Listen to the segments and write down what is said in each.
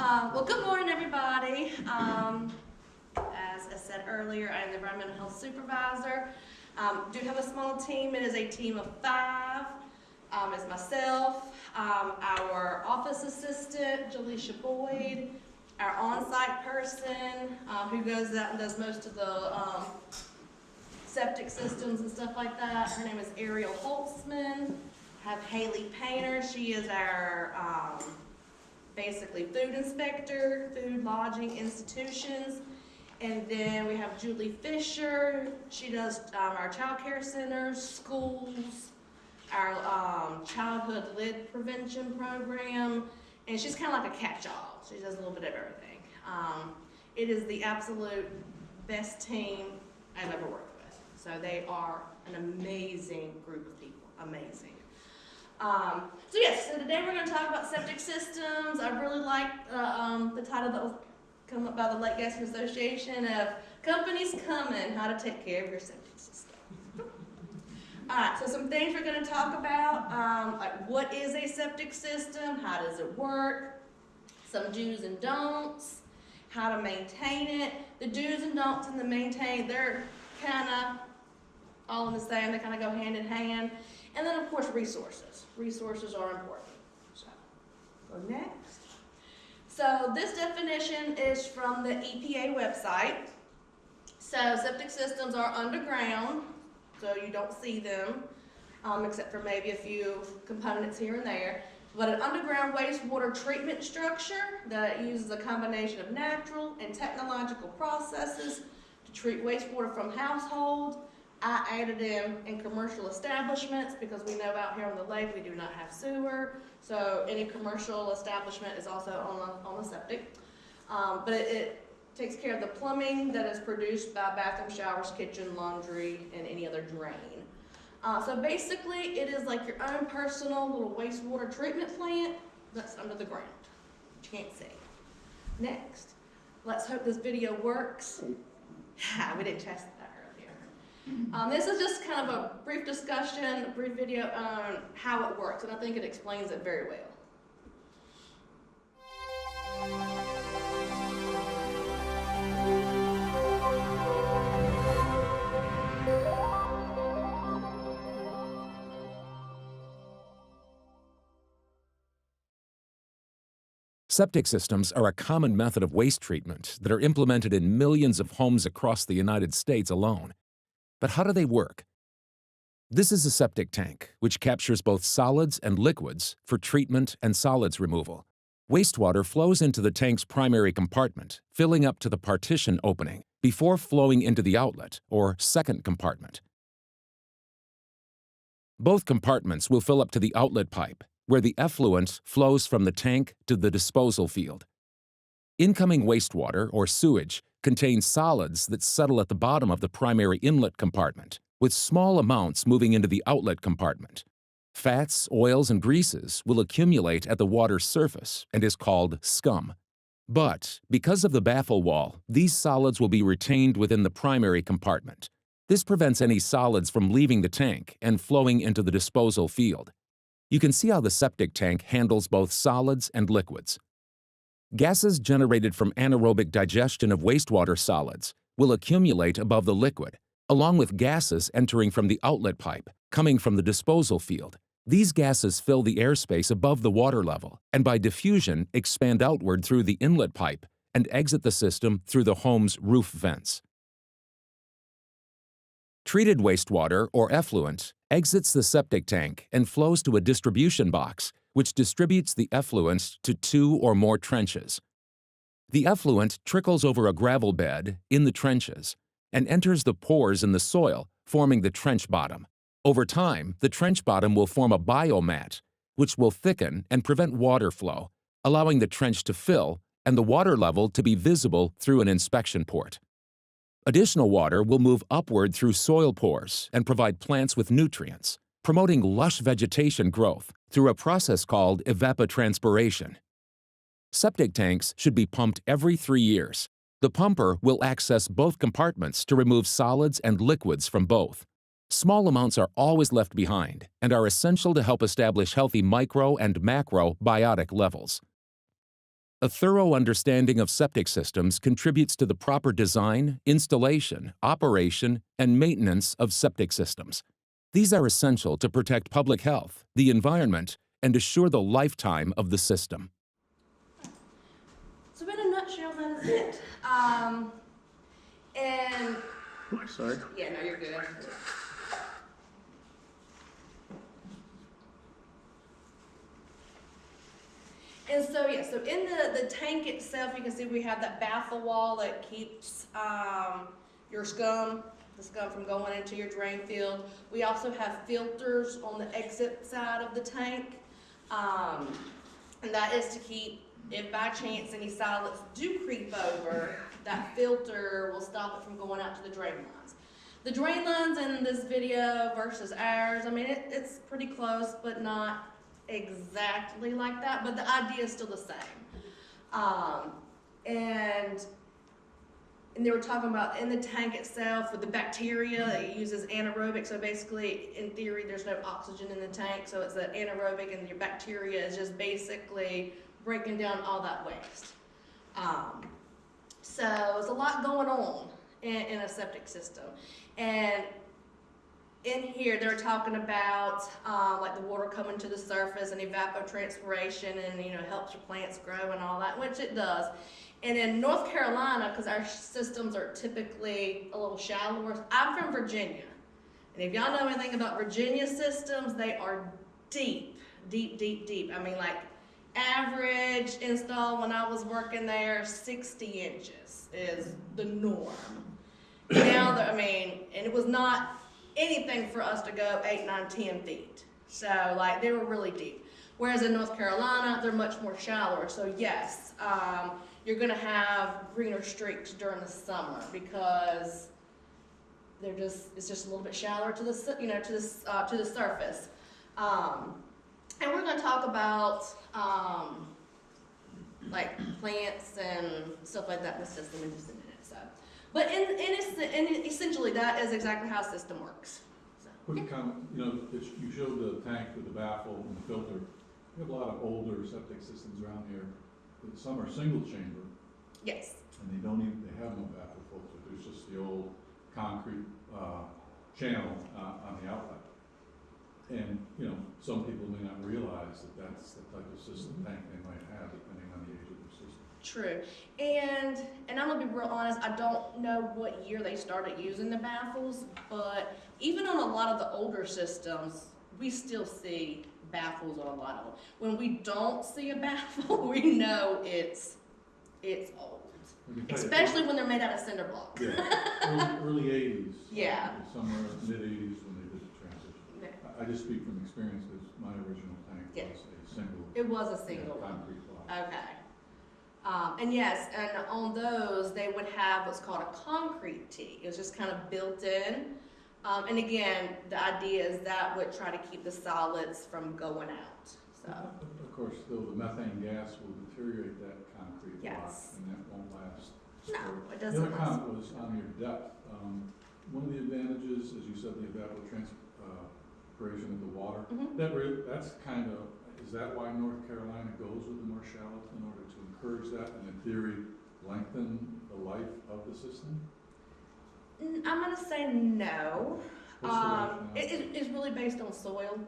Well, good morning, everybody. As I said earlier, I am the Environmental Health Supervisor. Do have a small team. It is a team of 5. It's myself, our office assistant, Jaleisha Boyd, our on-site person who goes out and does most of the septic systems and stuff like that. Her name is Ariel Holtzman. I have Haley Painter. She is our basically food inspector, food, lodging, institutions. And then we have Julie Fisher. She does our child care centers, schools, our childhood lead prevention program. And she's kind of like a catch-all. She does a little bit of everything. It is the absolute best team I've ever worked with. So they are an amazing group of people, amazing. So yes, so today we're going to talk about septic systems. I really like the title that was come up by the Lake Gaston Association of Companies Coming, How to Take Care of Your Septic System. Alright, so some things we're going to talk about, like what is a septic system, how does it work, some do's and don'ts, how to maintain it. The do's and don'ts and the maintain, they're kind of all in the same, they kind of go hand in hand. And then of course resources. Resources are important. So, go next. So this definition is from the EPA website. So septic systems are underground, so you don't see them, except for maybe a few components here and there. But an underground wastewater treatment structure that uses a combination of natural and technological processes to treat wastewater from households. I added in commercial establishments because we know out here on the lake we do not have sewer. So any commercial establishment is also on the septic. But it takes care of the plumbing that is produced by bathroom, showers, kitchen, laundry, and any other drain. So basically it is like your own personal little wastewater treatment plant that's under the ground. You can't see. Next. Let's hope this video works. We didn't test that. This is just kind of a brief discussion, a brief video on how it works, and I think it explains it very well. Septic systems are a common method of waste treatment that are implemented in millions of homes across the United States alone. But how do they work? This is a septic tank, which captures both solids and liquids for treatment and solids removal. Wastewater flows into the tank's primary compartment, filling up to the partition opening, before flowing into the outlet, or second compartment. Both compartments will fill up to the outlet pipe, where the effluent flows from the tank to the disposal field. Incoming wastewater, or sewage, contains solids that settle at the bottom of the primary inlet compartment, with small amounts moving into the outlet compartment. Fats, oils, and greases will accumulate at the water's surface and is called scum. But, because of the baffle wall, these solids will be retained within the primary compartment. This prevents any solids from leaving the tank and flowing into the disposal field. You can see how the septic tank handles both solids and liquids. Gases generated from anaerobic digestion of wastewater solids will accumulate above the liquid, along with gases entering from the outlet pipe, coming from the disposal field. These gases fill the airspace above the water level and by diffusion expand outward through the inlet pipe and exit the system through the home's roof vents. Treated wastewater, or effluent, exits the septic tank and flows to a distribution box, which distributes the effluent to 2 or more trenches. The effluent trickles over a gravel bed in the trenches and enters the pores in the soil, forming the trench bottom. Over time, the trench bottom will form a biomat, which will thicken and prevent water flow, allowing the trench to fill and the water level to be visible through an inspection port. Additional water will move upward through soil pores and provide plants with nutrients, promoting lush vegetation growth through a process called evapotranspiration. Septic tanks should be pumped every 3 years. The pumper will access both compartments to remove solids and liquids from both. Small amounts are always left behind and are essential to help establish healthy micro and macrobiotic levels. A thorough understanding of septic systems contributes to the proper design, installation, operation, and maintenance of septic systems. These are essential to protect public health, the environment, and assure the lifetime of the system. So in a nutshell, that is it. And Sorry. yeah, no, you're good. And so, yeah, so in the tank itself, you can see we have that baffle wall that keeps your the scum from going into your drain field. We also have filters on the exit side of the tank. And that is to keep, if by chance any solids do creep over, that filter will stop it from going out to the drain lines. The drain lines in this video versus ours, I mean, it's pretty close, but not exactly like that, but the idea is still the same. And they were talking about in the tank itself with the bacteria, it uses anaerobic, so basically in theory there's no oxygen in the tank, so it's an anaerobic and your bacteria is just basically breaking down all that waste. So there's a lot going on in a septic system. And in here, they're talking about like the water coming to the surface and evapotranspiration, and helps your plants grow and all that, which it does. And in North Carolina, because our systems are typically a little shallower, I'm from Virginia, and if y'all know anything about Virginia systems, they are deep, deep, deep, deep. I mean, like average install when I was working there, 60 inches is the norm. Now, I mean, and it was not anything for us to go 8, 9, 10 feet. So like they were really deep. Whereas in North Carolina, they're much more shallower. So yes, you're gonna have greener streaks during the summer because it's just a little bit shallower to the to the surface. And we're gonna talk about like plants and stuff like that in the system in just a minute. So, but in essentially that is exactly how a system works. So, Quick comment, you showed the tank with the baffle and the filter. We have a lot of older septic systems around here. Some are single chamber. yes. And they have no baffle filter. There's just the old concrete channel on the outlet. And, some people may not realize that that's the type of system tank they might have depending on the age of their system. True. And I'm gonna be real honest, I don't know what year they started using the baffles, but even on a lot of the older systems, we still see baffles on a lot of them. When we don't see a baffle, we know it's old. Especially when they're made out of cinder blocks. Yeah, early 80s. Yeah. Somewhere mid 80s when they did the transition. Yeah. I just speak from experience because my original tank was a single. It was a single one. Concrete block. Okay. And yes, and on those, they would have what's called a concrete tee. It was just kind of built in. And again, the idea is that would try to keep the solids from going out. So. Of course, though, the methane gas will deteriorate that concrete block, and that won't last. No, it doesn't. The other comment was on your depth. One of the advantages, as you said, the evapotranspiration of the water. Mm-hmm. That's kind of, is that why North Carolina goes with the more shallow in order to encourage that and in theory lengthen the life of the system? I'm going to say no. What's the rationale? It's really based on soil.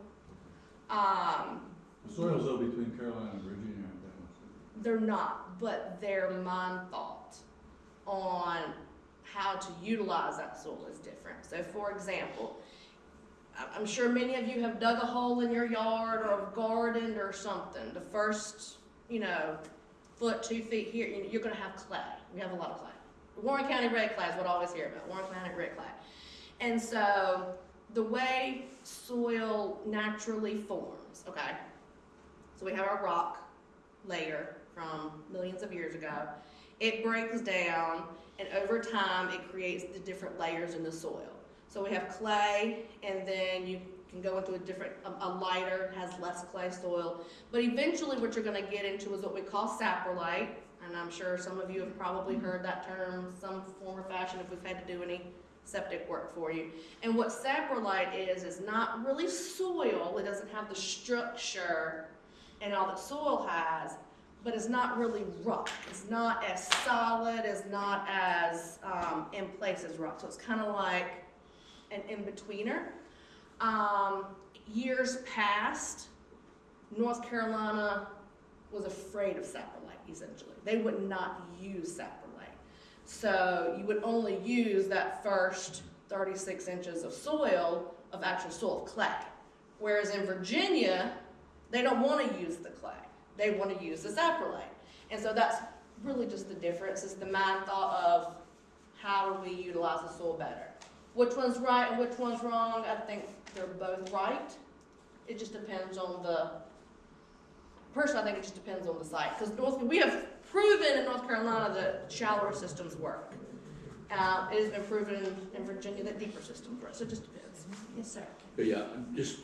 The soils though between Carolina and Virginia aren't that much different. They're not, but their mind thought on how to utilize that soil is different. So for example, I'm sure many of you have dug a hole in your yard or gardened or something. The first, foot, 2 feet here, you're going to have clay. We have a lot of clay. Warren County red clay is what I always hear about, Warren County red clay. And so the way soil naturally forms, okay? So we have our rock layer from millions of years ago. It breaks down, and over time it creates the different layers in the soil. So we have clay, and then you can go into a lighter, has less clay soil. But eventually what you're gonna get into is what we call saprolite, and I'm sure some of you have probably heard that term some form or fashion if we've had to do any septic work for you. And what saprolite is not really soil. It doesn't have the structure and all that soil has, but it's not really rock. It's not as solid, it's not as in place as rock. So it's kind of like an in-betweener. Years past, North Carolina was afraid of saprolite, essentially. They would not use saprolite. So you would only use that first 36 inches of soil, of actual soil, of clay. Whereas in Virginia, they don't want to use the clay. They want to use the saprolite. And so that's really just the difference, is the mind thought of how do we utilize the soil better. Which one's right and which one's wrong, I think they're both right. It just depends on the, personally I think it just depends on the site. Because we have proven in North Carolina that shallower systems work. It has been proven in Virginia that deeper systems work, so it just depends. Yes, sir. But yeah, I just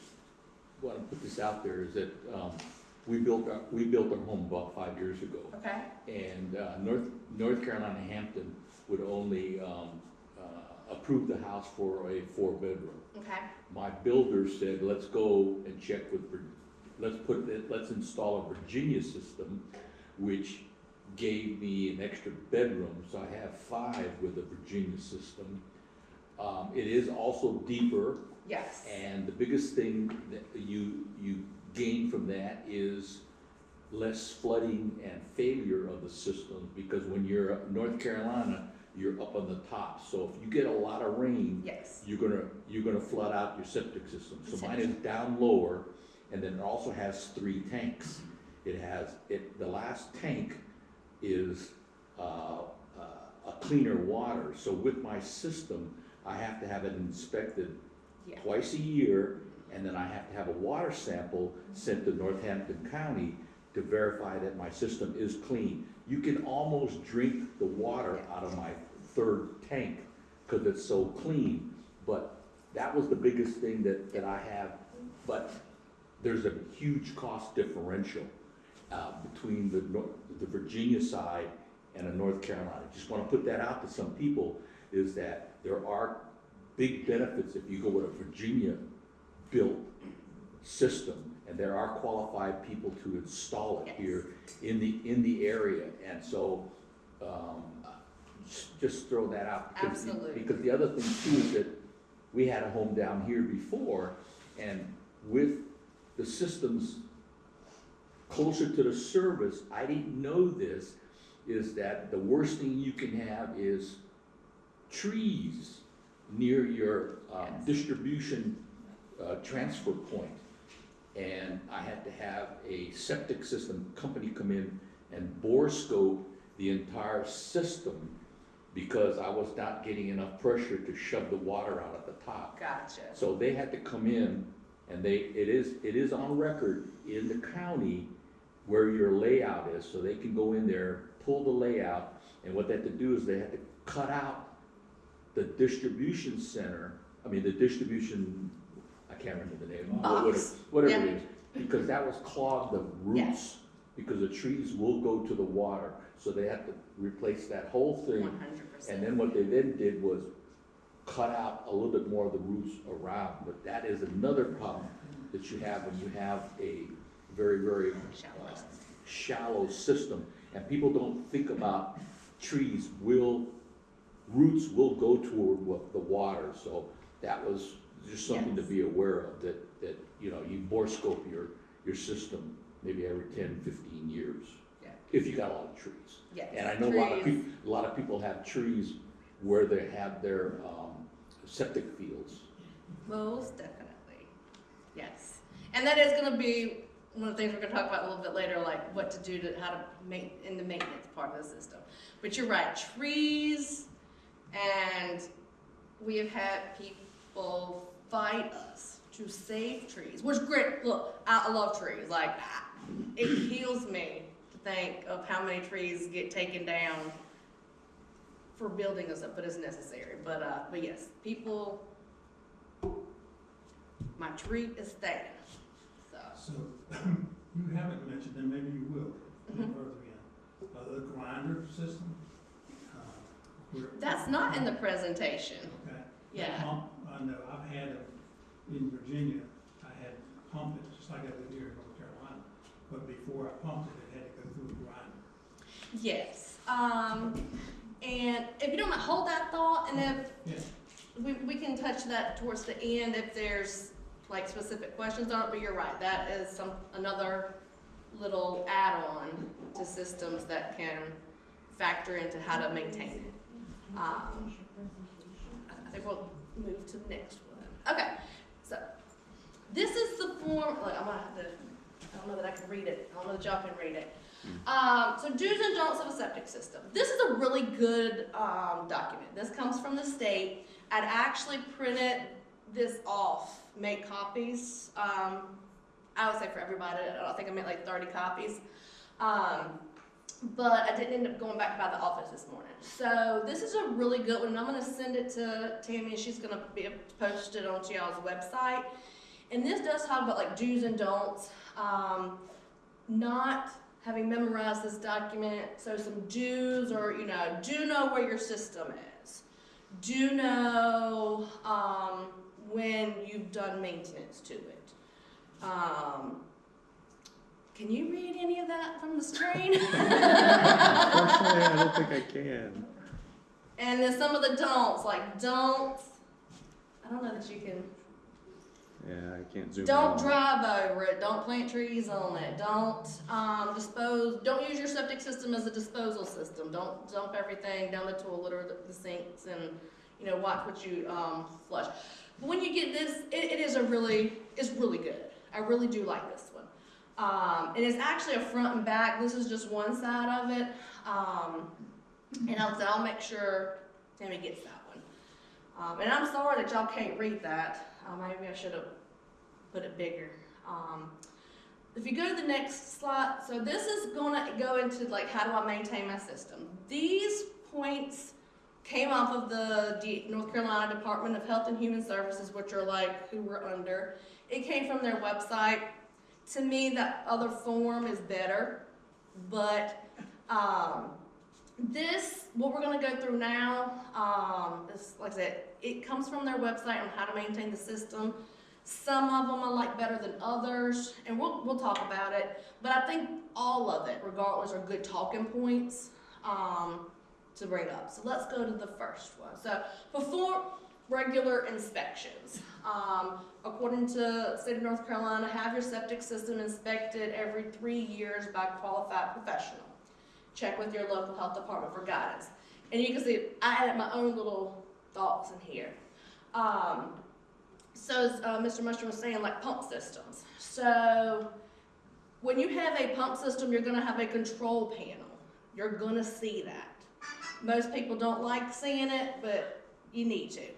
want to put this out there is that we built our home about 5 years ago. Okay. And North Carolina Hampton would only approve the house for a 4-bedroom. Okay. My builder said, let's go and check with, let's install a Virginia system, which gave me an extra bedroom, so I have 5 with a Virginia system. It is also deeper. Yes. And the biggest thing that you gain from that is less flooding and failure of the system, because when you're up North Carolina, you're up on the top. So if you get a lot of rain, Yes. you're gonna flood out your septic system. So mine is down lower, and then it also has 3 tanks. The last tank is a cleaner water. So with my system, I have to have it inspected twice a year, and then I have to have a water sample sent to Northampton County to verify that my system is clean. You can almost drink the water out of my 3rd tank because it's so clean. But that was the biggest thing that I have. But there's a huge cost differential between the Virginia side and the North Carolina. Just want to put that out to some people, is that there are big benefits if you go with a Virginia built system, and there are qualified people to install it here in the area. And so just throw that out, because, Absolutely. because the other thing too is that we had a home down here before, and with the systems closer to the service, I didn't know this, is that the worst thing you can have is trees near your distribution transfer point. And I had to have a septic system company come in and bore scope the entire system, because I was not getting enough pressure to shove the water out at the top. Gotcha. So they had to come in, and it is on record in the county where your layout is, so they can go in there, pull the layout, and what they had to do is they had to cut out the distribution center, the distribution, I can't remember the name, Box. whatever it is, because that was clogged the roots, Yes. because the trees will go to the water, so they had to replace that whole thing. 100%. And then what they then did was cut out a little bit more of the roots around, but that is another problem that you have when you have a very, very shallow system. And people don't think about roots will go toward the water. So that was just something to be aware of, that you bore scope your system maybe every 10, 15 years. Yeah. If you got a lot of trees. Yes. And I know a lot of people have trees where they have their septic fields. Most definitely. Yes. And that is going to be one of the things we're going to talk about a little bit later, like what to do how to make in the maintenance part of the system. But you're right, trees, and we have had people fight us to save trees, which is great. Look, I love trees. Like, it kills me to think of how many trees get taken down for building us up, but it's necessary. But yes, people, my tree is staying. So, you haven't mentioned, and maybe you will, further in, the grinder system. That's not in the presentation. Okay. Yeah. I know, I've had, in Virginia, I had pumped it, just like I did here in North Carolina, but before I pumped it, it had to go through a grinder. Yes. And if you don't mind, hold that thought, and if Yeah. we can touch that towards the end if there's like specific questions on it, but you're right, that is another little add-on to systems that can factor into how to maintain it. I think we'll move to the next one. Okay, so this is the form, like, I'm gonna have to, I don't know that I can read it, I don't know that y'all can read it. So do's and don'ts of a septic system. This is a really good document. This comes from the state. I'd actually printed this off, make copies. I would say for everybody, I think I made like 30 copies. But I didn't end up going back by the office this morning. So this is a really good one, and I'm gonna send it to Tammy, and she's gonna be able to post it onto y'all's website. And this does talk about like do's and don'ts. Not having memorized this document, so some do's or, you know, do know where your system is. Do know when you've done maintenance to it. Can you read any of that from the screen? Unfortunately, I don't think I can. And then some of the don'ts, like don't, I don't know that you can. Yeah, I can't zoom Don't in. drive over it, don't plant trees on it, don't don't use your septic system as a disposal system. Don't dump everything down the toilet or the sinks, and, you know, watch what you flush. But when you get this, it's really good. I really do like this one. And it's actually a front and back. This is just one side of it. And I'll make sure Tammy gets that one. And I'm sorry that y'all can't read that. Maybe I should have put it bigger. If you go to the next slide, so this is gonna go into like how do I maintain my system. These points came off of the North Carolina Department of Health and Human Services, which are like who we're under. It came from their website. To me, that other form is better, but what we're gonna go through now, is, like I said, it comes from their website on how to maintain the system. Some of them I like better than others, and we'll talk about it, but I think all of it, regardless, are good talking points to bring up. So let's go to the first one. So perform regular inspections. According to the state of North Carolina, have your septic system inspected every 3 years by a qualified professional. Check with your local health department for guidance. And you can see I added my own little thoughts in here. So as Mr. Mushroom was saying, like pump systems. So when you have a pump system, you're gonna have a control panel. You're gonna see that. Most people don't like seeing it, but you need to.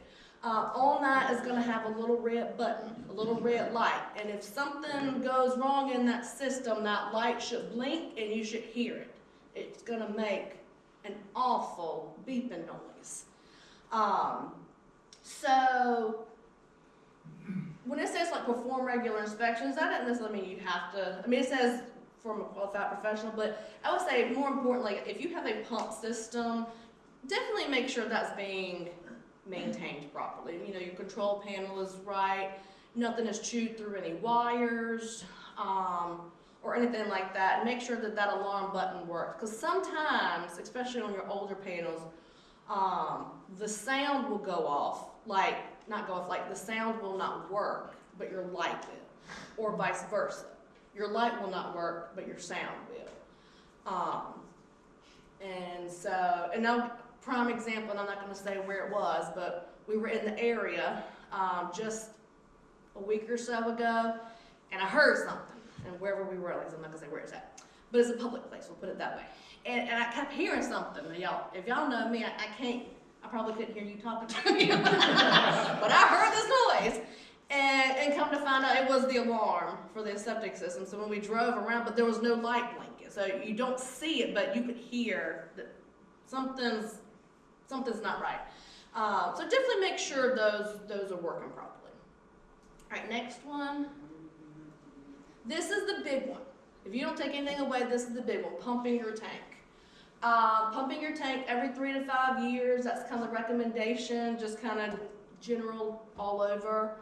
On that is gonna have a little red button, a little red light. And if something goes wrong in that system, that light should blink and you should hear it. It's gonna make an awful beeping noise. So when it says like perform regular inspections, that doesn't necessarily mean you have to, I mean, it says from a qualified professional, but I would say more importantly, if you have a pump system, definitely make sure that's being maintained properly. You know, your control panel is right, nothing is chewed through any wires, or anything like that. And make sure that that alarm button works. Because sometimes, especially on your older panels, the sound will go off, like, not go off, like the sound will not work, but your light will, or vice versa. Your light will not work, but your sound will. And so, and now, prime example, and I'm not going to say where it was, but we were in the area just a week or so ago, and I heard something, and wherever we were, I'm not going to say where it's at, but it's a public place, we'll put it that way. And I kept hearing something, and y'all, if y'all know me, I probably couldn't hear you talking to me, but I heard this noise. And come to find out it was the alarm for the septic system. So when we drove around, but there was no light blinking. So you don't see it, but you could hear that something's not right. So definitely make sure those are working properly. All right, next one. This is the big one. If you don't take anything away, this is the big one, pumping your tank. Pumping your tank every 3 to 5 years, that's kind of the recommendation, just kind of general all over.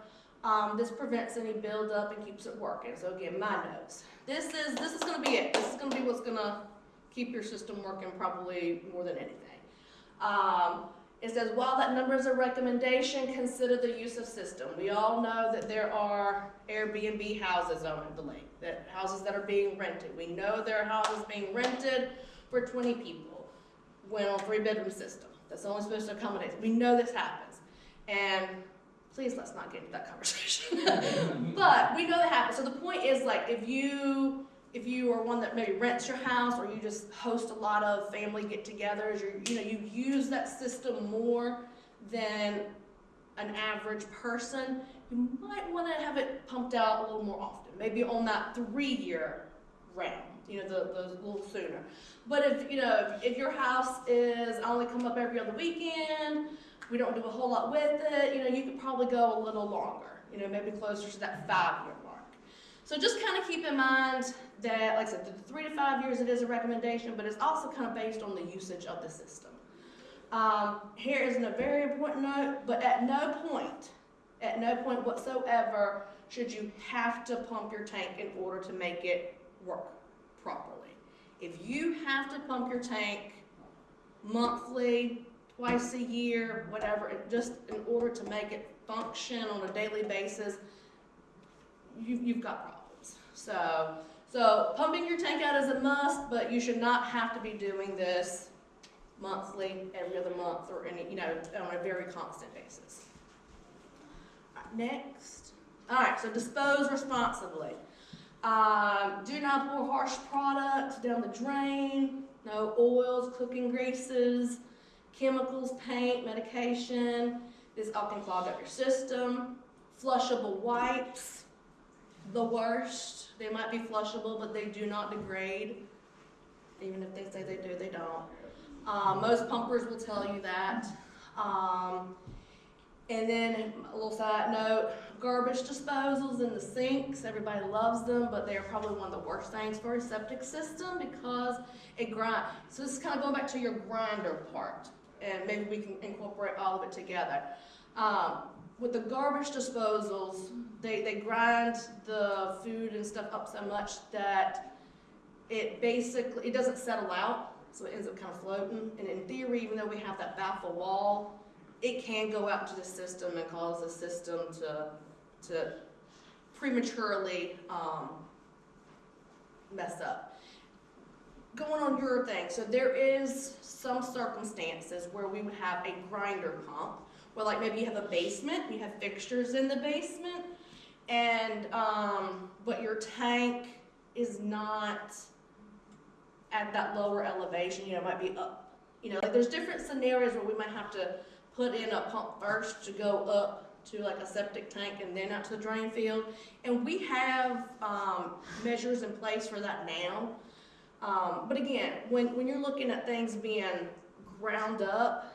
This prevents any buildup and keeps it working. So again, my notes. This is going to be it. This is going to be what's going to keep your system working probably more than anything. It says, while that number is a recommendation, consider the use of system. We all know that there are Airbnb houses on the lake, that houses that are being rented. We know there are houses being rented for 20 people when on 3-bedroom system. That's only supposed to accommodate. We know this happens. And please let's not get into that conversation. But we know that happens. So the point is, like, if you are one that maybe rents your house, or you just host a lot of family get-togethers, or you use that system more than an average person, you might want to have it pumped out a little more often, maybe on that 3-year round, the little sooner. But if your house is only come up every other weekend, we don't do a whole lot with it, you could probably go a little longer, maybe closer to that 5-year mark. So just kind of keep in mind that, like I said, the 3 to 5 years, it is a recommendation, but it's also kind of based on the usage of the system. Here is a very important note, but at no point whatsoever should you have to pump your tank in order to make it work properly. If you have to pump your tank monthly, twice a year, whatever, just in order to make it function on a daily basis, you've got problems. So pumping your tank out is a must, but you should not have to be doing this monthly, every other month, or on a very constant basis. All right, next. All right, so dispose responsibly. Do not pour harsh products down the drain. No oils, cooking greases, chemicals, paint, medication. This all can clog up your system. Flushable wipes, the worst. They might be flushable, but they do not degrade. Even if they say they do, they don't. Most pumpers will tell you that. And then a little side note, garbage disposals in the sinks. Everybody loves them, but they are probably one of the worst things for a septic system because it grinds. So this is kind of going back to your grinder part, and maybe we can incorporate all of it together. With the garbage disposals, they grind the food and stuff up so much that it doesn't settle out, so it ends up kind of floating. And in theory, even though we have that baffle wall, it can go out to the system and cause the system to prematurely mess up. Going on your thing, so there is some circumstances where we would have a grinder pump, where like maybe you have a basement, you have fixtures in the basement, and but your tank is not at that lower elevation, it might be up. Like there's different scenarios where we might have to put in a pump first to go up to like a septic tank and then out to the drain field. And we have measures in place for that now. But again, when you're looking at things being ground up,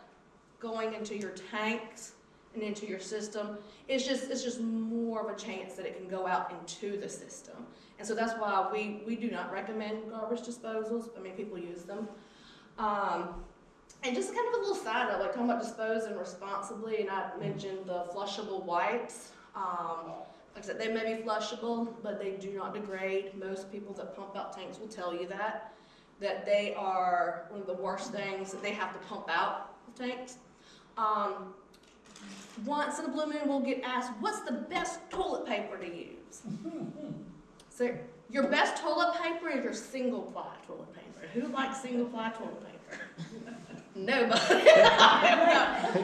going into your tanks and into your system, it's just more of a chance that it can go out into the system. And so that's why we do not recommend garbage disposals. I mean, people use them. And just kind of a little side note, like talking about disposing responsibly, and I mentioned the flushable wipes. Like I said, they may be flushable, but they do not degrade. Most people that pump out tanks will tell you that they are one of the worst things that they have to pump out of tanks. Once in a blue moon, we'll get asked, what's the best toilet paper to use? So your best toilet paper is your single-ply toilet paper. Who likes single-ply toilet paper? Nobody.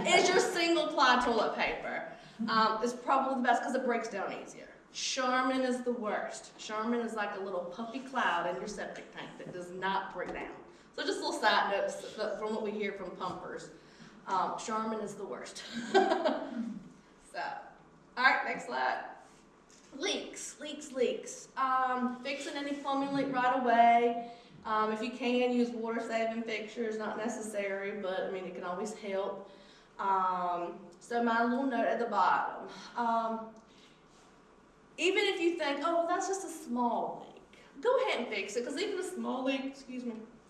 It's your single-ply toilet paper. It's probably the best because it breaks down easier. Charmin is the worst. Charmin is like a little puffy cloud in your septic tank that does not break down. So just a little side notes from what we hear from pumpers. Charmin is the worst. So, all right, next slide. Leaks. Fixing any plumbing leak right away. If you can, use water-saving fixtures, not necessary, but I mean, it can always help. So my little note at the bottom. Even if you think, oh, well, that's just a small leak, go ahead and fix it, because even a small leak,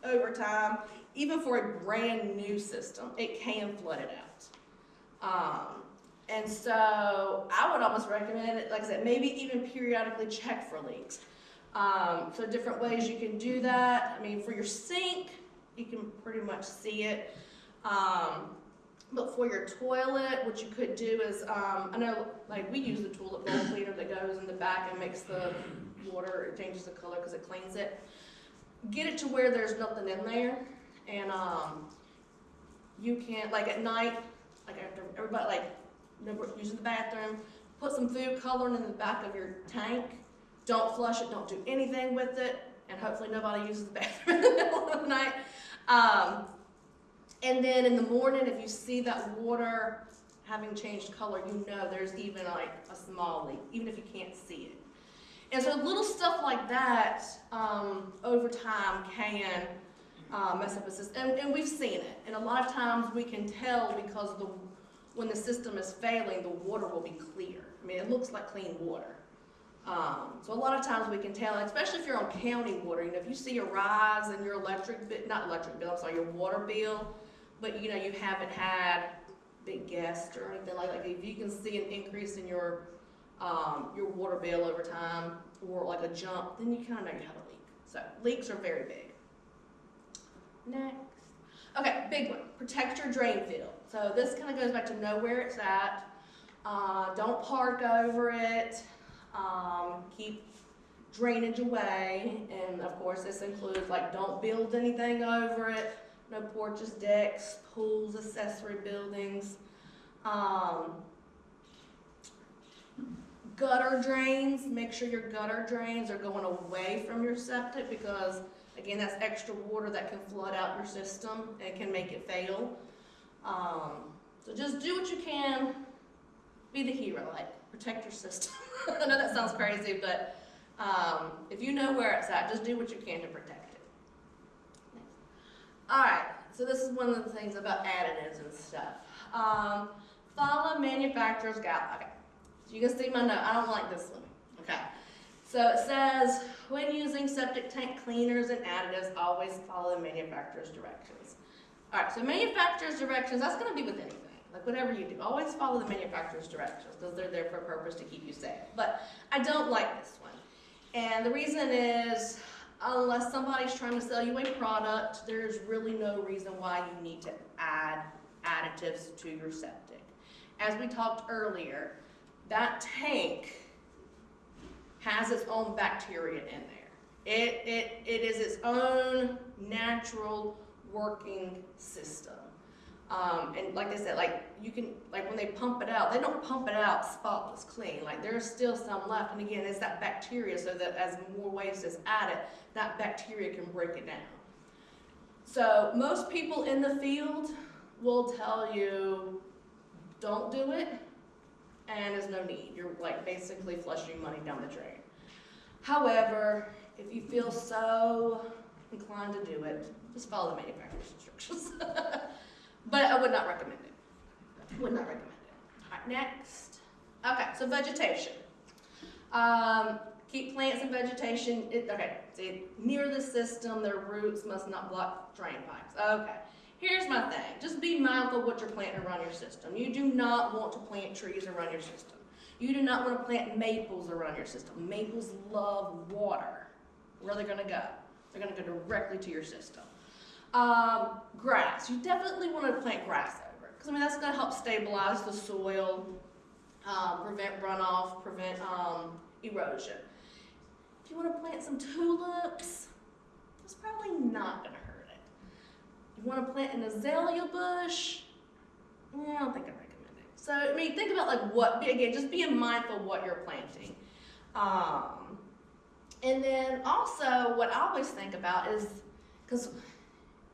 over time, even for a brand new system, it can flood it out. And so I would almost recommend it, like I said, maybe even periodically check for leaks. So different ways you can do that. I mean, for your sink, you can pretty much see it. But for your toilet, what you could do is, I know, like, we use the toilet bowl cleaner that goes in the back and makes the water, it changes the color because it cleans it. Get it to where there's nothing in there, and you can, like, at night, like after everybody, like, using the bathroom, put some food coloring in the back of your tank. Don't flush it, don't do anything with it, and hopefully nobody uses the bathroom in the middle of the night. And then in the morning, if you see that water having changed color, you know there's even like a small leak, even if you can't see it. And so little stuff like that, over time can mess up a system, and we've seen it. And a lot of times we can tell because when the system is failing, the water will be clear. I mean, it looks like clean water. So a lot of times we can tell, especially if you're on county water, you know, if you see a rise in your your water bill, but you know, you haven't had big guests or anything like that. If you can see an increase in your water bill over time, or like a jump, then you kind of know you have a leak. So leaks are very big. Next. Okay, big one, protect your drain field. So this kind of goes back to know where it's at. Don't park over it. Keep drainage away, and of course this includes like don't build anything over it, no porches, decks, pools, accessory buildings. Gutter drains, make sure your gutter drains are going away from your septic because again that's extra water that can flood out your system and can make it fail. So just do what you can, be the hero, like protect your system. I know that sounds crazy, but if you know where it's at, just do what you can to protect it. All right, so this is one of the things about additives and stuff. Follow manufacturer's guidelines. Okay, so you can see my note. I don't like this one. Okay, so it says, when using septic tank cleaners and additives, always follow the manufacturer's directions. All right, so manufacturer's directions, that's going to be with anything. Like whatever you do, always follow the manufacturer's directions because they're there for a purpose to keep you safe. But I don't like this one. And the reason is, unless somebody's trying to sell you a product, there's really no reason why you need to add additives to your septic. As we talked earlier, that tank has its own bacteria in there. It is its own natural working system. And like I said, like you can, like when they pump it out, they don't pump it out spotless clean. Like there's still some left. And again, it's that bacteria, so that as more waste is added, that bacteria can break it down. So most people in the field will tell you, don't do it, and there's no need. You're like basically flushing money down the drain. However, if you feel so inclined to do it, just follow the manufacturer's instructions. But I would not recommend it. Would not recommend it. All right, next. Okay, so vegetation. Keep plants and vegetation, see, near the system, their roots must not block drain pipes. Okay, here's my thing. Just be mindful of what you're planting around your system. You do not want to plant trees around your system. You do not want to plant maples around your system. Maples love water. Where are they going to go? They're going to go directly to your system. Grass. You definitely want to plant grass over it because I mean that's going to help stabilize the soil, prevent runoff, prevent erosion. If you want to plant some tulips, that's probably not going to hurt it. You want to plant an azalea bush? I don't think I recommend it. So I mean, think about like what again, just being mindful of what you're planting. And then also what I always think about is because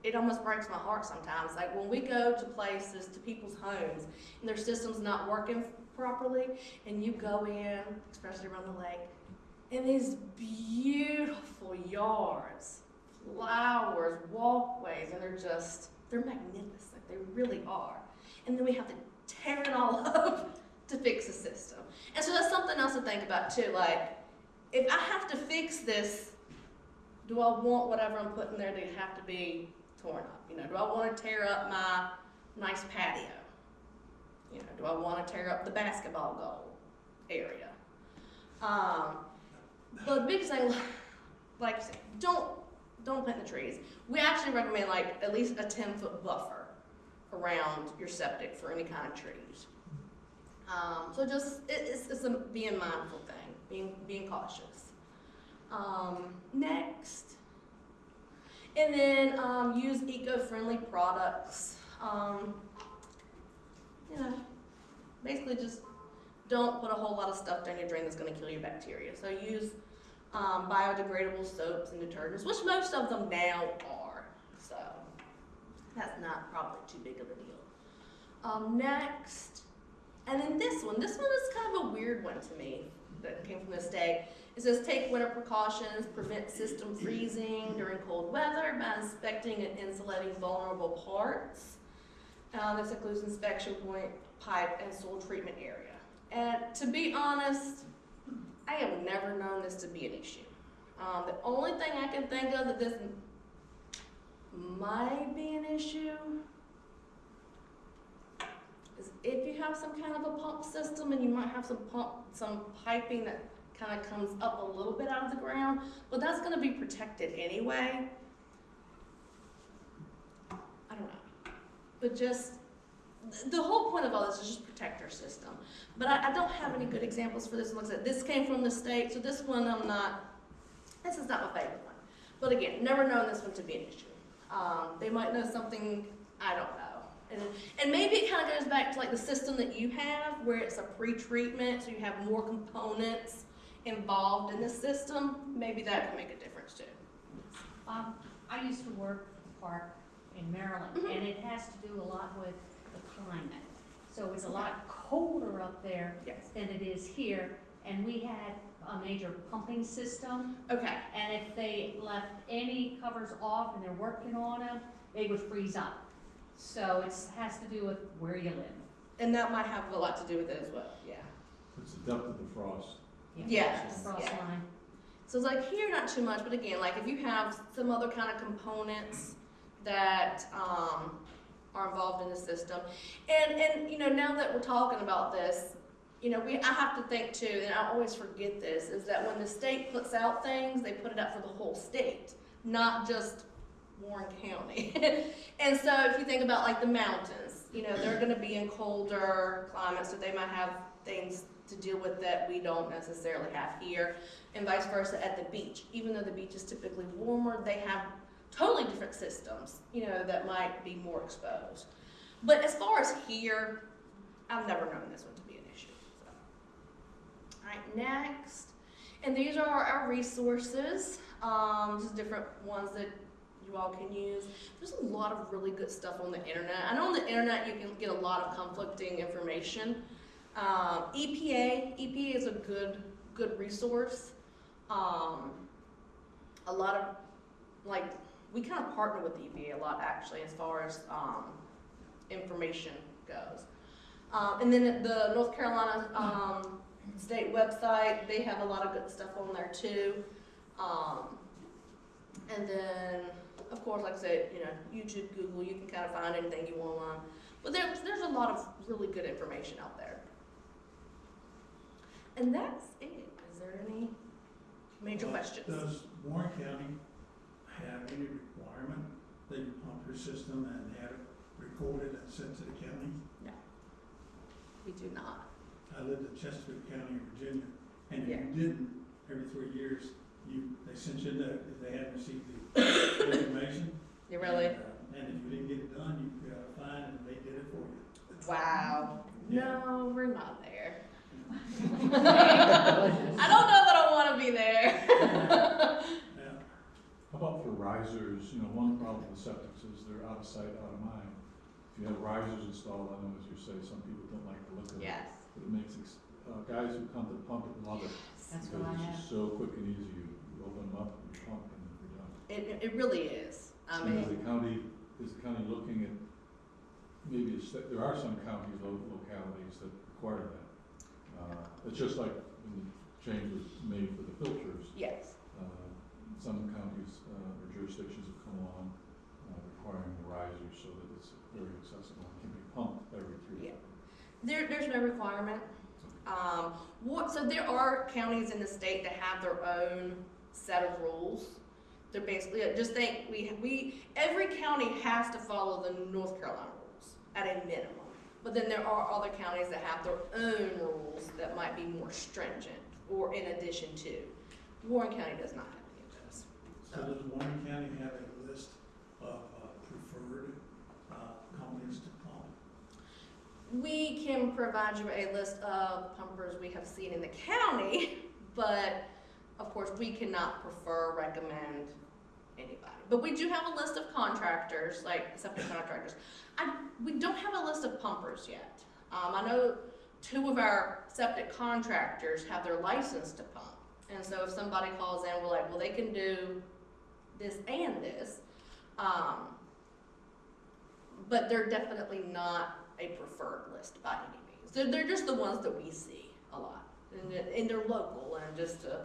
it almost breaks my heart sometimes. Like when we go to places, to people's homes, and their system's not working properly, and you go in, especially around the lake, and these beautiful yards, flowers, walkways, and they're magnificent. They really are. And then we have to tear it all up to fix the system. And so that's something else to think about too. Like, if I have to fix this, do I want whatever I'm putting there to have to be torn up? You know, do I want to tear up my nice patio? You know, do I want to tear up the basketball goal area? But the biggest thing, like, I said, don't plant the trees. We actually recommend like at least a 10-foot buffer around your septic for any kind of trees. So just, it's a being mindful thing, being cautious. Next. And then use eco-friendly products. You know, basically just don't put a whole lot of stuff down your drain that's going to kill your bacteria. So use biodegradable soaps and detergents, which most of them now are. So that's not probably too big of a deal. Next, and then this one is kind of a weird one to me that came from the state. It says take winter precautions, prevent system freezing during cold weather by inspecting and insulating vulnerable parts. This includes inspection point, pipe, and soil treatment area. And to be honest, I have never known this to be an issue. The only thing I can think of that this might be an issue is if you have some kind of a pump system and you might have some piping that kind of comes up a little bit out of the ground, but that's going to be protected anyway. I don't know. But just, the whole point of all this is just protect our system. But I don't have any good examples for this one. Like I said, this came from the state, so this one this is not my favorite one. But again, never known this one to be an issue. They might know something I don't know. And maybe it kind of goes back to like the system that you have where it's a pre-treatment, so you have more components involved in the system. Maybe that can make a difference too. I used to work at the park in Maryland, and it has to do a lot with the climate. So it's a lot colder up there than it is here, and we had a major pumping system. Okay. And if they left any covers off and they're working on them, they would freeze up. So it has to do with where you live. And that might have a lot to do with it as well, yeah. It's the depth of the frost. Yes. The frost line. So it's like here, not too much, but again, like if you have some other kind of components that are involved in the system, and you know, now that we're talking about this, you know, I have to think too, and I always forget this, is that when the state puts out things, they put it out for the whole state, not just Warren County. And so if you think about like the mountains, you know, they're going to be in colder climates, so they might have things to deal with that we don't necessarily have here, and vice versa at the beach. Even though the beach is typically warmer, they have totally different systems, you know, that might be more exposed. But as far as here, I've never known this one to be an issue. So. All right, next. And these are our resources, just different ones that you all can use. There's a lot of really good stuff on the internet. I know on the internet you can get a lot of conflicting information. EPA is a good resource. A lot of, like, we kind of partner with the EPA a lot actually as far as information goes. And then the North Carolina state website, they have a lot of good stuff on there too. And then, of course, like I said, you know, YouTube, Google, you can kind of find anything you want online. But there's a lot of really good information out there. And that's it. Is there any major questions? Does Warren County have any requirement that you pump your system and have it recorded and sent to the county? No, we do not. I lived in Chesapeake County, Virginia, and if Yeah. you didn't, every 3 years, they sent you a note if they hadn't received the information. You really? And if you didn't get it done, you got a fine and they did it for you. Wow. Yeah. No, we're not there. I don't know that I want to be there. Yeah. How about for risers? You know, one problem with septics is they're out of sight, out of mind. If you have risers installed, I know as you say, some people don't like the look of it. Yes. But it makes, guys who come to pump it love it. That's Because what I it's have. just so quick and easy. You open them up, you pump, and you're done. It really is. I And mean, is the county looking at, maybe there are some counties, localities that require that. It's just like when the change was made for the filters. yes. Some counties or jurisdictions have come along requiring the risers so that it's very accessible and can be pumped every 3 Yeah. seconds. There's no requirement. So there are counties in the state that have their own set of rules. They're basically, just think, every county has to follow the North Carolina rules at a minimum. But then there are other counties that have their own rules that might be more stringent, or in addition to. Warren County does not have any of those. So does Warren County have a list of preferred companies to pump? We can provide you a list of pumpers we have seen in the county, but of course we cannot recommend anybody. But we do have a list of contractors, like septic contractors. We don't have a list of pumpers yet. I know 2 of our septic contractors have their license to pump. And so if somebody calls in, we're like, well, they can do this and this. But they're definitely not a preferred list by any means. They're just the ones that we see a lot. And they're local, and just to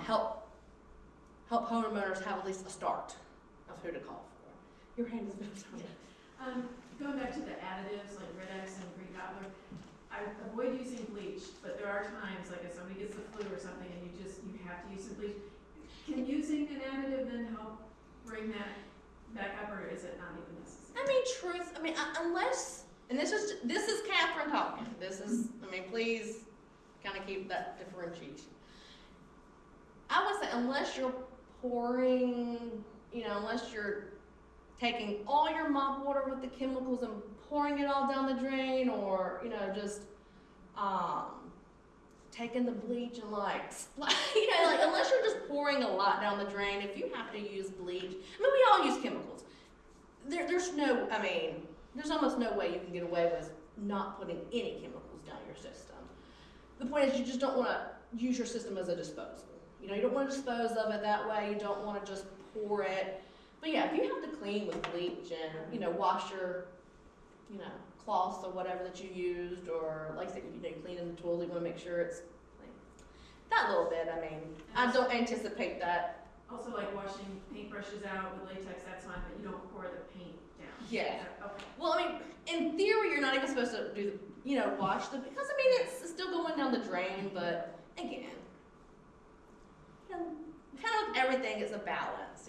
help homeowners have at least a start of who to call for. Your hand is up. Going back to the additives like Red X and Green Gobbler, I avoid using bleach, but there are times, like if somebody gets the flu or something and you have to use some bleach. Can using an additive then help bring that back up, or is it not even necessary? Unless, and this is Catherine talking. Please kind of keep that differentiation. I would say unless you're pouring, unless you're taking all your mop water with the chemicals and pouring it all down the drain, or, just taking the bleach and unless you're just pouring a lot down the drain, if you have to use bleach, we all use chemicals. There's almost no way you can get away with not putting any chemicals down your system. The point is you just don't want to use your system as a disposal. You don't want to dispose of it that way. You don't want to just pour it. But yeah, if you have to clean with bleach and, wash your, cloths or whatever that you used, or like I said, clean in the toilet, you want to make sure it's clean. That little bit, I don't anticipate that. Also, like washing paintbrushes out with latex, that's fine, but you don't pour the paint down. Yeah. Okay. Well, in theory, you're not even supposed to do wash because it's still going down the drain. But again, kind of with everything, it's a balance.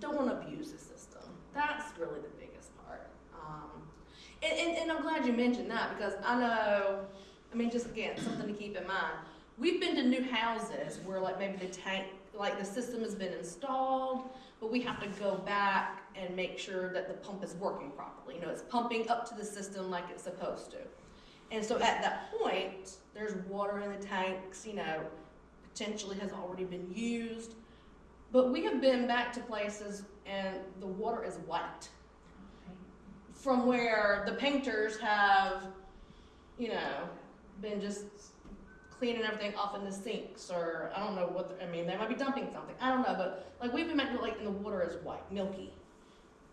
Don't want to abuse the system. That's really the biggest part. And I'm glad you mentioned that, because I know, just again, something to keep in mind. We've been to new houses where maybe the tank, the system has been installed, but we have to go back and make sure that the pump is working properly. It's pumping up to the system like it's supposed to. And so at that point, there's water in the tanks, potentially has already been used. But we have been back to places and the water is white. From where the painters have, been just cleaning everything off in the sinks, or I don't know what, they might be dumping something. I don't know, but we've been back to and the water is white, milky,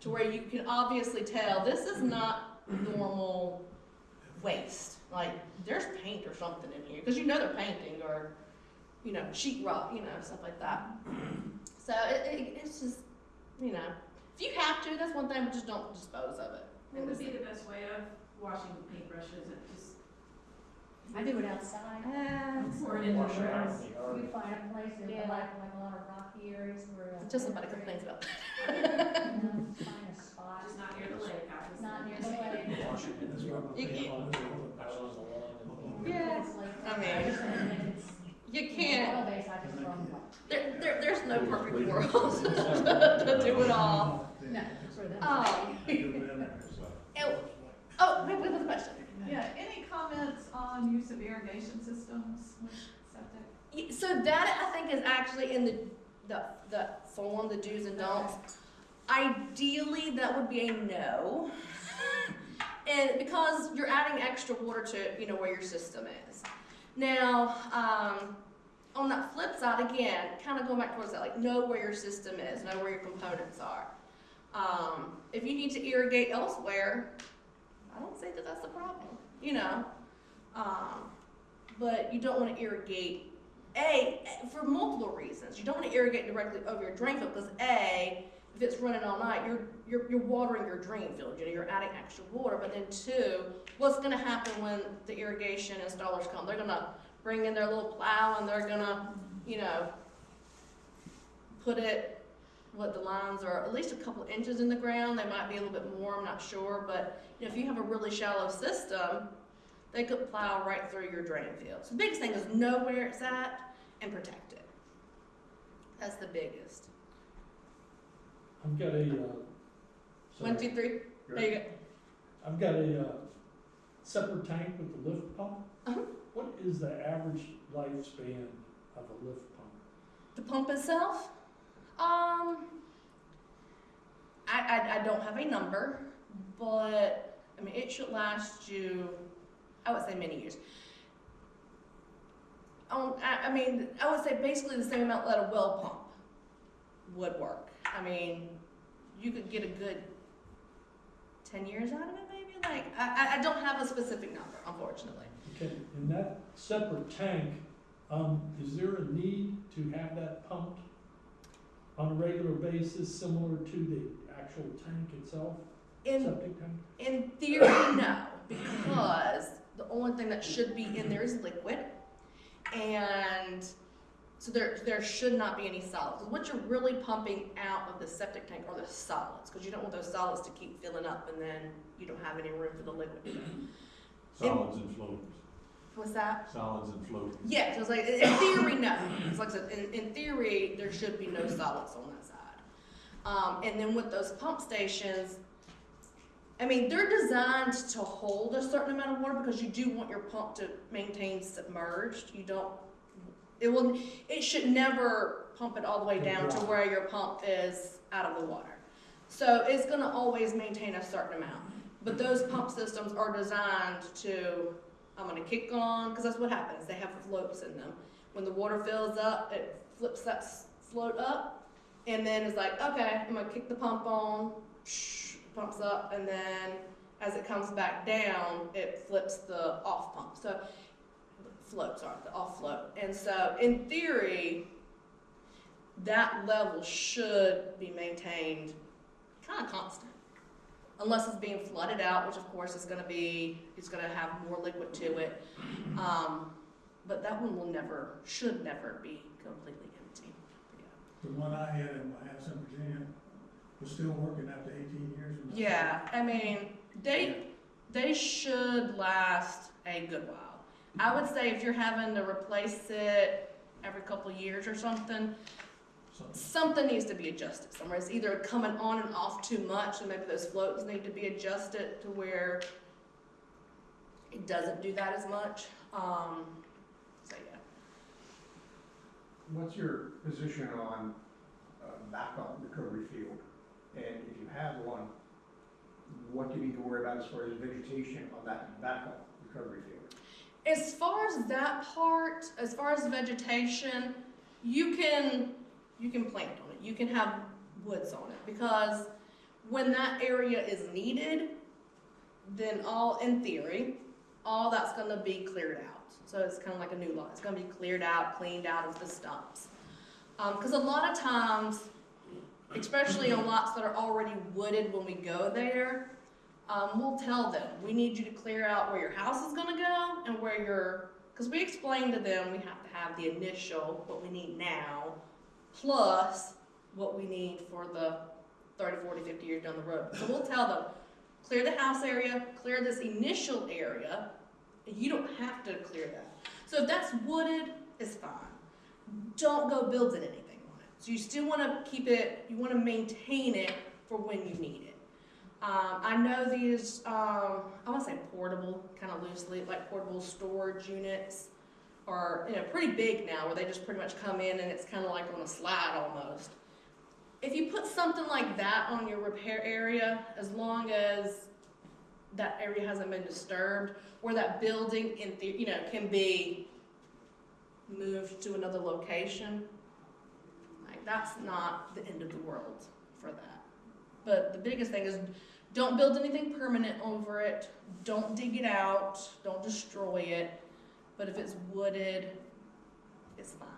to where you can obviously tell this is not normal waste. There's paint or something in here, because they're painting, or, sheet rock, stuff like that. So it's just, if you have to, that's one thing, but just don't dispose of it. What would be the best way of washing paintbrushes? I do it outside. Pour it in the Wash it out grass. in the yard. We find a place in like a lot of rocky areas where. Until somebody complains about that. Find a spot. Just not near the lake, obviously. Not near the lake. Wash it in That's the where yard. the You paint can't- on the Out on the lawn. Yeah. It's like- I mean, I just think if it's You can't. oil based, I just throw them away. There's no perfect world to do it all. No, for them. Wait, we have a question. Yeah, any comments on use of irrigation systems with septic? So that I think is actually in the form, the do's and don'ts. Ideally, that would be a no. And because you're adding extra water to, where your system is. Now, on that flip side, again, kind of going back towards that, know where your system is, know where your components are. If you need to irrigate elsewhere, I don't say that that's the problem, but you don't want to irrigate, for multiple reasons. You don't want to irrigate directly over your drain field, because if it's running all night, you're watering your drain field, you're adding extra water. But then 2, what's going to happen when the irrigation installers come? They're going to bring in their little plow and they're gonna, you know, put it, what the lines are, at least a couple inches in the ground. They might be a little bit more, I'm not sure, but you know, if you have a really shallow system, they could plow right through your drain field. So the biggest thing is know where it's at and protect it. That's the biggest. I've got a, 1, 2, 3. There you go. I've got a separate tank with a lift pump. Uh-huh. What is the average lifespan of a lift pump? The pump itself, I don't have a number, but I mean it should last you, I would say, many years. I mean, I would say basically the same amount that a well pump would work. I mean, you could get a good 10 years out of it, maybe. Like I don't have a specific number, unfortunately. Okay, in that separate tank, is there a need to have that pumped on a regular basis, similar to the actual tank itself, septic tank? In theory, no, because the only thing that should be in there is liquid, and so there should not be any solids. What you're really pumping out of the septic tank are the solids, because you don't want those solids to keep filling up and then you don't have any room for the liquid to go. Solids and floaters. What's that? Solids and floaters. Yeah, so it's like, in theory, no. It's like I said, in theory, there should be no solids on that side. And then with those pump stations, I mean, they're designed to hold a certain amount of water because you do want your pump to maintain submerged. You don't, it should never pump it all the way down to where your pump is out of the water. So it's gonna always maintain a certain amount. But those pump systems are designed to, I'm gonna kick on, because that's what happens. They have floats in them. When the water fills up, it flips that float up, and then it's like, okay, I'm gonna kick the pump on, pumps up, and then as it comes back down, it flips the off pump. So, the off float. And so, in theory, that level should be maintained kind of constant. Unless it's being flooded out, which of course is gonna have more liquid to it. But that one should never be completely empty. The one I had in my house in Virginia was still working after 18 years. Yeah, I mean, they should last a good while. I would say if you're having to replace it every couple of years or something needs to be adjusted somewhere. It's either coming on and off too much, and maybe those floats need to be adjusted to where it doesn't do that as much. So yeah. What's your position on backup recovery field? And if you have one, what do you need to worry about as far as vegetation on that backup recovery field? As far as that part, as far as vegetation, you can plant on it. You can have woods on it, because when that area is needed, then in theory, all that's gonna be cleared out. So it's kind of like a new lot. It's gonna be cleared out, cleaned out of the stumps. Because a lot of times, especially on lots that are already wooded when we go there, we'll tell them, we need you to clear out where your house is gonna go and because we explain to them we have to have the initial, what we need now, plus what we need for the 30, 40, 50 years down the road. So we'll tell them, clear the house area, clear this initial area, and you don't have to clear that. So if that's wooded, it's fine. Don't go building anything on it. So you still wanna keep it, you wanna maintain it for when you need it. I know these, I wanna say portable, kind of loosely, like portable storage units are, pretty big now, where they just pretty much come in and it's kind of like on a slide almost. If you put something like that on your repair area, as long as that area hasn't been disturbed, or that building can be moved to another location, like that's not the end of the world for that. But the biggest thing is, don't build anything permanent over it, don't dig it out, don't destroy it. But if it's wooded, it's fine,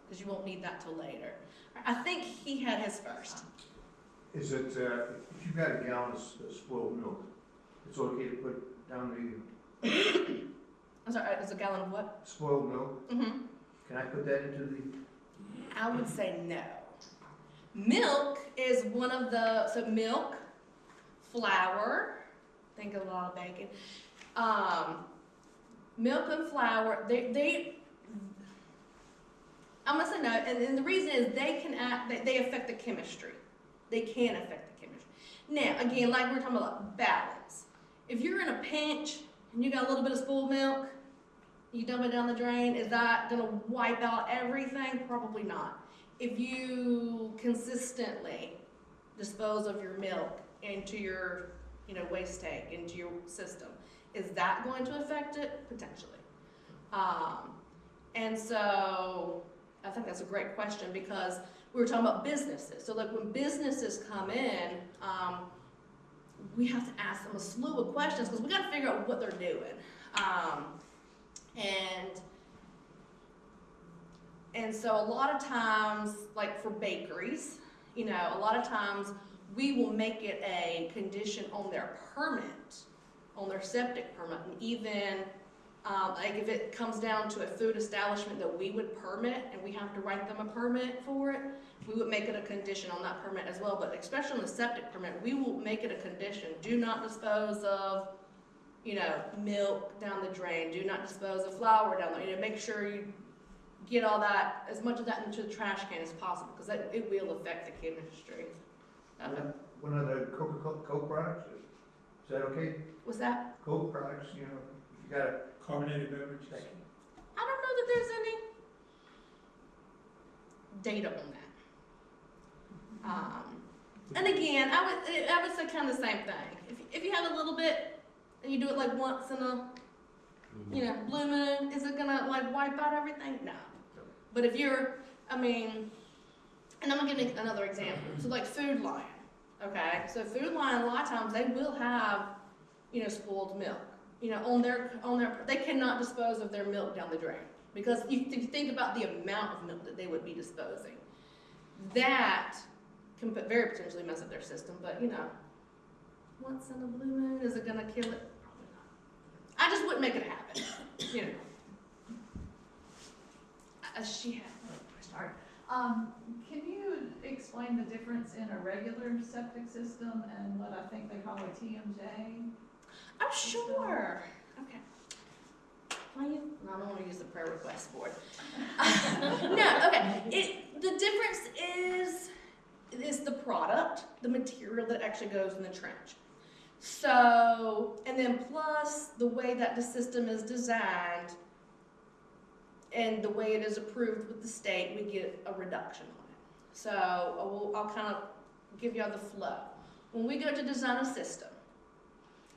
because you won't need that till later. I think he had his first. Is it, if you've got a gallon of spoiled milk, it's okay to put down the I'm sorry, it's a gallon of what? Spoiled milk, Mm-hmm. can I put that into the? I would say no. Milk is one of the, so milk, flour, think of a lot of bacon. Milk and flour, I'm gonna say no, and the reason is they affect the chemistry. They can affect the chemistry. Now, again, like we were talking about balance. If you're in a pinch and you got a little bit of spoiled milk, you dump it down the drain, is that gonna wipe out everything? Probably not. If you consistently dispose of your milk into your, waste tank, into your system, is that going to affect it? Potentially. And so I think that's a great question, because we were talking about businesses. So like when businesses come in, we have to ask them a slew of questions, because we got to figure out what they're doing. And so a lot of times, like for bakeries, a lot of times we will make it a condition on their permit, on their septic permit, and even like if it comes down to a food establishment that we would permit and we have to write them a permit for it, we would make it a condition on that permit as well. But especially on the septic permit, we will make it a condition: do not dispose of milk down the drain, do not dispose of flour down there. Make sure you get all that, as much of that into the trash can as possible, because it will affect the chemistry. One of the Coke products, is that okay? Was that? Coke products, you got a. Carbonated beverages. I don't know that there's any data on that. And again, I would say kind of the same thing. If you have a little bit and you do it like once in a blue moon, is it gonna like wipe out everything? No. But if you're, and I'm gonna give you another example. So like Food Lion, okay? So Food Lion, a lot of times they will have, spoiled milk. On their, they cannot dispose of their milk down the drain, because if you think about the amount of milk that they would be disposing, that can very potentially mess up their system. But once in a blue moon, is it gonna kill it? Probably not. I just wouldn't make it happen. She had. Sorry. Can you explain the difference in a regular septic system and what I think they call a TMJ? Oh, sure. Okay. No, I don't want to use the prayer request board. No, okay. The difference is the product, the material that actually goes in the trench. So, and then plus the way that the system is designed and the way it is approved with the state, we get a reduction on it. So I'll kind of give y'all the flow. When we go to design a system,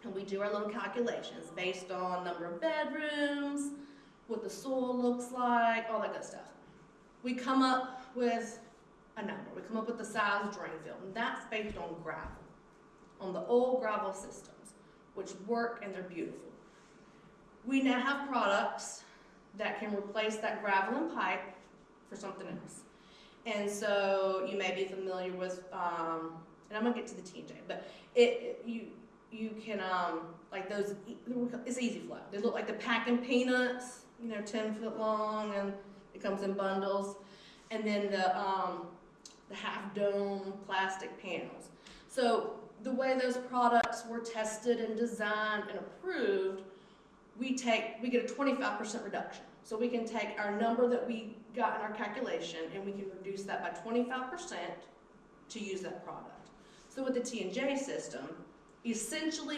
and we do our little calculations based on number of bedrooms, what the soil looks like, all that good stuff, we come up with a number. We come up with the size drain field, and that's based on gravel, on the old gravel systems, which work and they're beautiful. We now have products that can replace that gravel and pipe for something else. And so you may be familiar with, and I'm gonna get to the TJ, but you can, like those, it's easy flow. They look like the packing peanuts, 10 foot long, and it comes in bundles. And then the half dome plastic panels. So the way those products were tested and designed and approved, we get a 25% reduction. So we can take our number that we got in our calculation and we can reduce that by 25% to use that product. So with the T&J system, essentially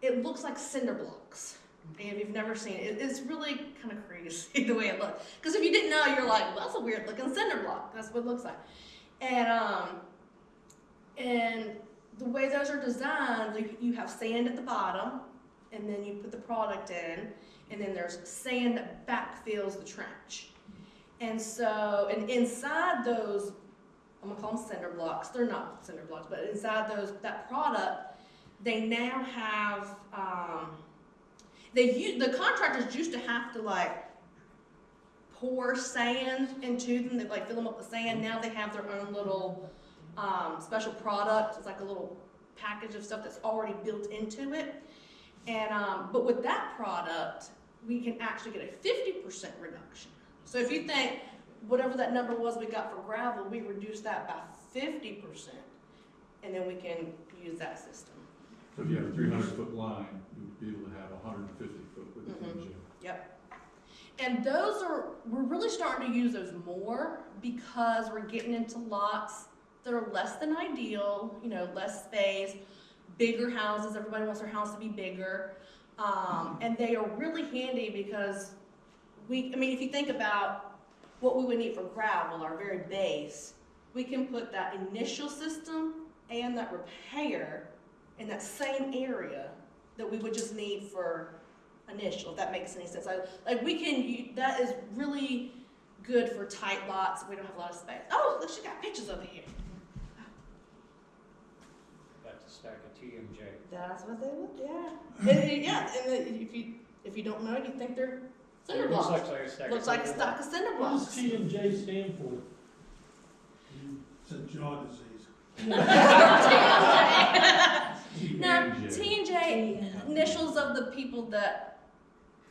it looks like cinder blocks. And if you've never seen it, it's really kind of crazy the way it looks. Because if you didn't know, you're like, well, that's a weird looking cinder block. That's what it looks like. And the way those are designed, you have sand at the bottom, and then you put the product in, and then there's sand that backfills the trench. And so, and inside those, I'm gonna call them cinder blocks. They're not cinder blocks, but inside that product, they now have, the contractors used to have to like pour sand into them. They like fill them up with sand. Now they have their own little special product. It's like a little package of stuff that's already built into it. And, but with that product, we can actually get a 50% reduction. So if you think, whatever that number was we got for gravel, we reduce that by 50%, and then we can use that system. So if you have a 300-foot line, you'd be able to have 150 foot with the TNJ. Yep. And those are, we're really starting to use those more because we're getting into lots that are less than ideal, you know, less space, bigger houses, everybody wants their house to be bigger. And they are really handy because I mean, if you think about what we would need for gravel, our very base, we can put that initial system and that repair in that same area that we would just need for initial, if that makes any sense. Like we can, that is really good for tight lots. We don't have a lot of space. Oh, look, she got pictures over here. That's a stack of TMJ. That's what they look, yeah. And if you don't know, you think they're cinder It blocks. looks like a stack of Looks like a cinder stack of cinder What does blocks. T&J stand for? It's a jaw disease. Now, TNJ. T&J, initials of the people that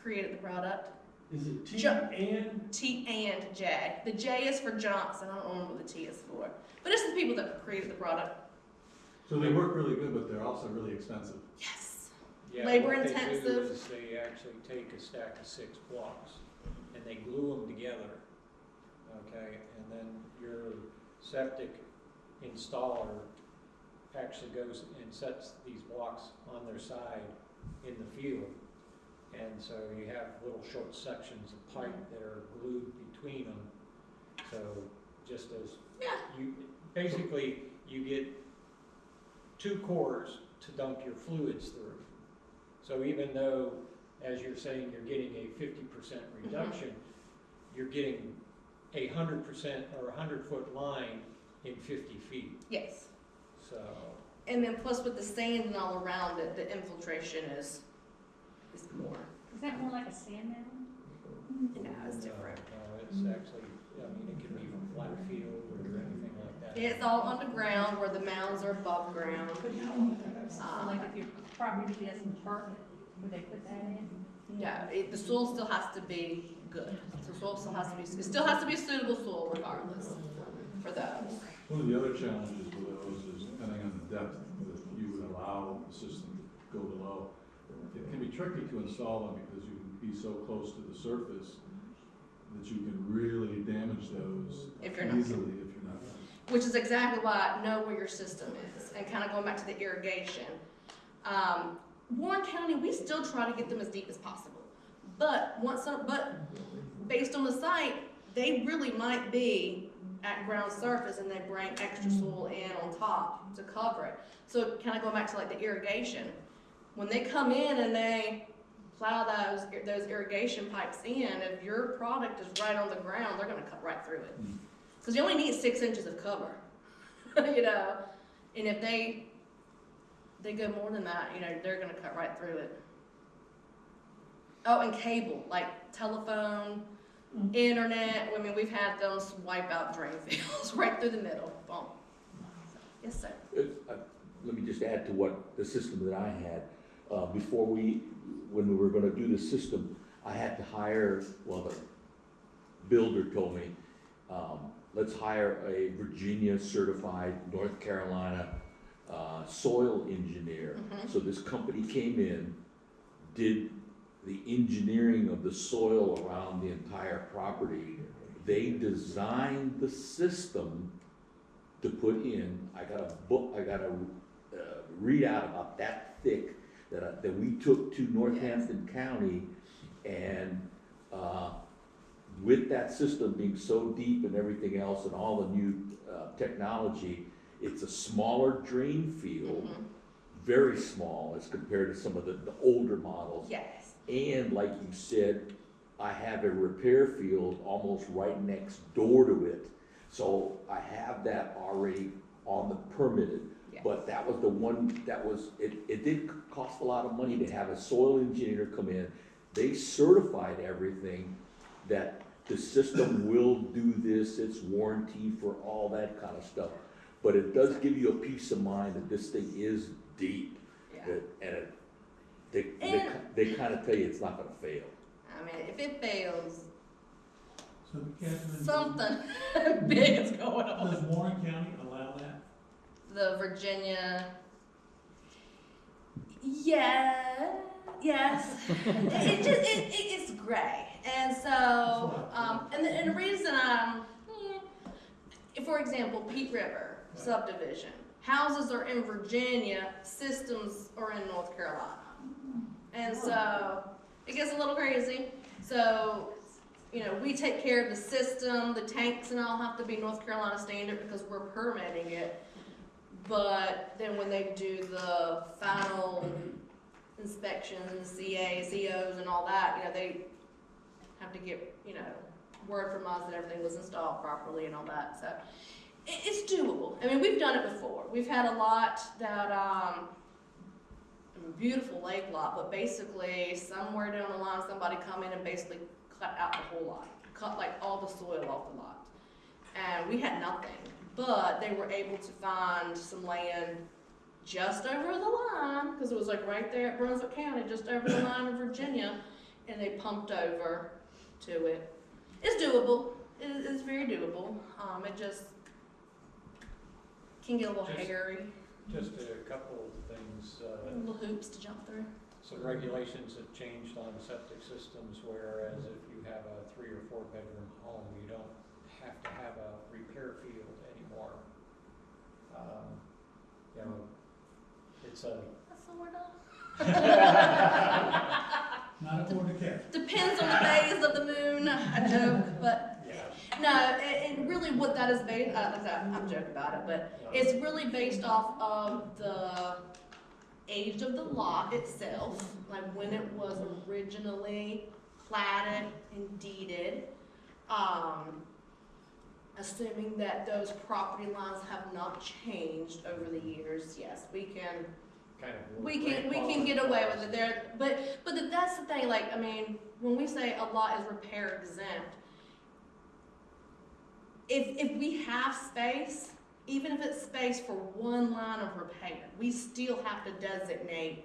created the product. Is it T Jo- and? T and J. The J is for Johnson. I don't remember what the T is for. But it's the people that created the product. So they work really good, but they're also really expensive. Yes. Yeah, Labor what they do intensive. is they actually take a stack of 6 blocks and they glue them together, okay? And then your septic installer actually goes and sets these blocks on their side in the field. And so you have little short sections of pipe that are glued between them. So just as basically you get 2 cores to dump your fluids through. So even though, as you're saying, you're getting a 50% reduction, you're getting 100% or 100-foot line in 50 feet. Yes. So And then plus with the sand and all around it, the infiltration is more. Is that more like a sand mound? No, it's different. No, it's actually, I mean, it can be from flat field or anything like that. It's all underground where the mounds are above ground. Or like if your property doesn't perk, would they put that in? No, the soil still has to be good. The soil still has to be, it still has to be suitable soil regardless for those. One of the other challenges with those is depending on the depth that you would allow the system to go below. It can be tricky to install them because you can be so close to the surface that you can really damage those If you're not easily if you're not. Which is exactly why know where your system is, and kind of going back to the irrigation. Warren County, we still try to get them as deep as possible, but based on the site, they really might be at ground surface, and they bring extra soil in on top to cover it. So kind of going back to like the irrigation, when they come in and they plow those irrigation pipes in, if your product is right on the ground, they're going to cut right through it. Because you only need 6 inches of cover, you know, and if they go more than that, you know, they're gonna cut right through it. Oh, and cable, like telephone, internet, I mean, we've had those wipe out drain fields right through the middle, boom. Yes, sir. Let me just add to what the system that I had. When we were gonna do the system, I had to hire, well, the builder told me, let's hire a Virginia certified North Carolina soil engineer. So this company came in, did the engineering of the soil around the entire property. They designed the system to put in. I got a readout about that thick that we took to Northampton County, and with that system being so deep and everything else and all the new technology, it's a smaller drain field, very small as compared to some of the older models. Yes. And like you said, I have a repair field almost right next door to it. So I have that already on the permitted. Yes. But that was the one that was, it did cost a lot of money to have a soil engineer come in. They certified everything that the system will do this, it's warranty for all that kind of stuff. But it does give you a peace of mind that this thing is deep. Yeah. They kinda tell you it's not gonna fail. I mean, if it fails, So Catherine, something big is going on. does Warren County allow that? The Virginia. Yeah, yes. It's gray. And so, and the reason for example, Pete River subdivision, houses are in Virginia, systems are in North Carolina. And so, it gets a little crazy. So, we take care of the system, the tanks and all have to be North Carolina standard because we're permitting it. But then when they do the final inspections, CAs, COs and all that, they have to get, word from us that everything was installed properly and all that. So it's doable. I mean, we've done it before. We've had a lot that, a beautiful lake lot, but basically somewhere down the line, somebody come in and basically cut out the whole lot, cut like all the soil off the lot. And we had nothing, but they were able to find some land just over the line, because it was like right there at Brunswick County, just over the line of Virginia, and they pumped over to it. It's doable. It's very doable. It just can get a little hairy. Just a couple of things, Little hoops to jump through. some regulations have changed on septic systems, whereas if you have a 3 or 4 bedroom home, you don't have to have a repair field anymore. It's a, Not a Board of Cat. Depends on the days of the moon, I joke, but yeah, no, and really what that is based, I'm joking about it, but it's really based off of the age of the lot itself, like when it was originally platted and deeded. Assuming that those property lines have not changed over the years, yes, we can get away with it there. But that's the thing, like, I mean, when we say a lot is repair exempt, if we have space, even if it's space for one line of repair, we still have to designate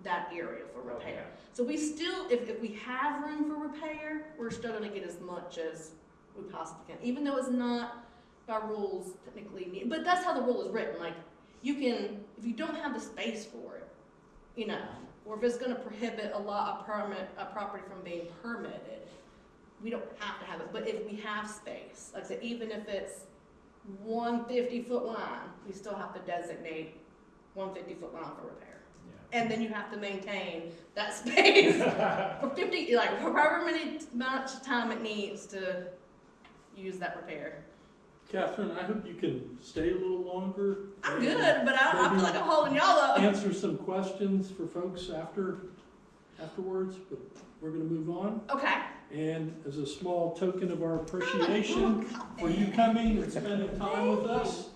that area for repair. So we still, if we have room for repair, we're still gonna get as much as we possibly can, even though it's not by rules technically needed. But that's how the rule is written. Like, you can, if you don't have the space for it, or if it's gonna prohibit a property from being permitted, we don't have to have it. But if we have space, like I said, even if it's 150-foot line, we still have to designate 150-foot line for repair. And then you have to maintain that space for 50, like however much time it needs to use that repair. Catherine, I hope you can stay a little longer. I'm good, but I feel like I'm holding y'all up. Answer some questions for folks afterwards, but we're gonna move on. Okay. And as a small token of our appreciation for you coming and spending time with us,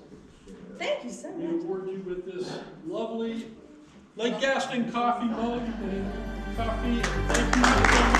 Thank you so we much. award you with this lovely Lake Gaston coffee mug and coffee. And thank you.